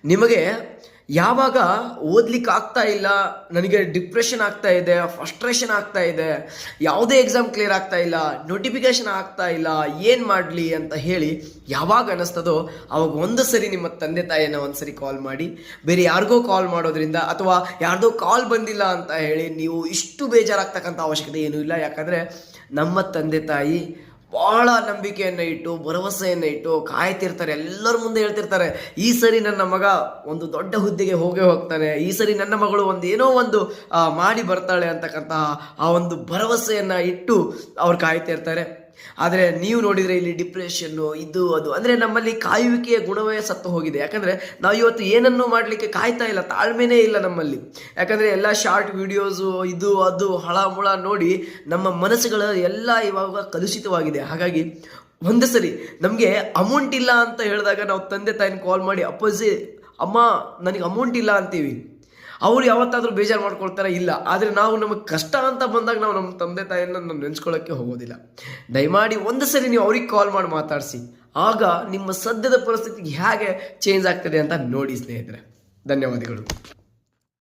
ನಿಮಗೆ ಯಾವಾಗ ಓದ್ಲಿಕ್ಕೆ ಆಗ್ತಾ ಇಲ್ಲ, ನನಗೆ ಡಿಪ್ರೆಷನ್ ಆಗ್ತಾ ಇದೆ, ಫ್ರಸ್ಟ್ರೇಷನ್ ಆಗ್ತಾ ಇದೆ, ಯಾವುದೇ ಎಕ್ಸಾಮ್ ಕ್ಲಿಯರ್ ಆಗ್ತಾ ಇಲ್ಲ, ನೋಟಿಫಿಕೇಶನ್ ಆಗ್ತಾ ಇಲ್ಲ, ಏನು ಮಾಡಲಿ ಅಂತ ಹೇಳಿ ಯಾವಾಗ ಅನ್ನಿಸ್ತದೋ ಅವಾಗ ಒಂದು ಸರಿ ನಿಮ್ಮ ತಂದೆ ತಾಯಿಯನ್ನು ಒಂದು ಸರಿ ಕಾಲ್ ಮಾಡಿ. ಬೇರೆ ಯಾರಿಗೋ ಕಾಲ್ ಮಾಡೋದ್ರಿಂದ ಅಥವಾ ಯಾರ್ದೋ ಕಾಲ್ ಬಂದಿಲ್ಲ ಅಂತ ಹೇಳಿ ನೀವು ಇಷ್ಟು ಬೇಜಾರಾಗ್ತಕ್ಕಂಥ ಅವಶ್ಯಕತೆ ಏನೂ ಇಲ್ಲ. ಯಾಕಂದರೆ ನಮ್ಮ ತಂದೆ ತಾಯಿ ಭಾಳ ನಂಬಿಕೆಯನ್ನು ಇಟ್ಟು ಭರವಸೆಯನ್ನು ಇಟ್ಟು ಕಾಯ್ತಿರ್ತಾರೆ. ಎಲ್ಲರ ಮುಂದೆ ಹೇಳ್ತಿರ್ತಾರೆ, ಈ ಸರಿ ನನ್ನ ಮಗ ಒಂದು ದೊಡ್ಡ ಹುದ್ದೆಗೆ ಹೋಗ್ತಾನೆ, ಈ ಸರಿ ನನ್ನ ಮಗಳು ಏನೋ ಒಂದು ಮಾಡಿ ಬರ್ತಾಳೆ ಅಂತಕ್ಕಂತಹ ಆ ಒಂದು ಭರವಸೆಯನ್ನು ಇಟ್ಟು ಅವ್ರು ಕಾಯ್ತಿರ್ತಾರೆ. ಆದರೆ ನೀವು ನೋಡಿದರೆ ಇಲ್ಲಿ ಡಿಪ್ರೆಷನ್ನು ಇದು ಅದು ಅಂದರೆ ನಮ್ಮಲ್ಲಿ ಕಾಯುವಿಕೆಯ ಗುಣವೇ ಸತ್ತು ಹೋಗಿದೆ. ಯಾಕಂದರೆ ನಾವು ಇವತ್ತು ಏನನ್ನೂ ಮಾಡಲಿಕ್ಕೆ ಕಾಯ್ತಾ ಇಲ್ಲ, ತಾಳ್ಮೆನೇ ಇಲ್ಲ ನಮ್ಮಲ್ಲಿ. ಯಾಕಂದರೆ ಎಲ್ಲ ಶಾರ್ಟ್ ವಿಡಿಯೋಸು ಇದು ಅದು ಹಳಮುಳ ನೋಡಿ ನಮ್ಮ ಮನಸ್ಸುಗಳು ಎಲ್ಲ ಇವಾಗ ಕಲುಷಿತವಾಗಿದೆ. ಹಾಗಾಗಿ ಒಂದು ಸರಿ ನಮಗೆ ಅಮೌಂಟ್ ಇಲ್ಲ ಅಂತ ಹೇಳಿದಾಗ ನಾವು ತಂದೆ ತಾಯಿನ ಕಾಲ್ ಮಾಡಿ ಅಪ್ಪಾಜಿ ಅಮ್ಮ ನನಗೆ ಅಮೌಂಟ್ ಇಲ್ಲ ಅಂತೀವಿ. ಅವ್ರು ಯಾವತ್ತಾದರೂ ಬೇಜಾರು ಮಾಡ್ಕೊಳ್ತಾರೆ? ಇಲ್ಲ. ಆದರೆ ನಾವು ನಮಗೆ ಕಷ್ಟ ಅಂತ ಬಂದಾಗ ನಾವು ನಮ್ಮ ತಂದೆ ತಾಯಿಯನ್ನು ನಾವು ನೆನೆಸ್ಕೊಳ್ಳೋಕ್ಕೆ ಹೋಗೋದಿಲ್ಲ. ದಯಮಾಡಿ ಒಂದು ಸರಿ ನೀವು ಅವ್ರಿಗೆ ಕಾಲ್ ಮಾಡಿ ಮಾತಾಡಿಸಿ. ಆಗ ನಿಮ್ಮ ಸದ್ಯದ ಪರಿಸ್ಥಿತಿ ಹೇಗೆ ಚೇಂಜ್ ಆಗ್ತದೆ ಅಂತ ನೋಡಿ ಸ್ನೇಹಿತರೆ. ಧನ್ಯವಾದಗಳು.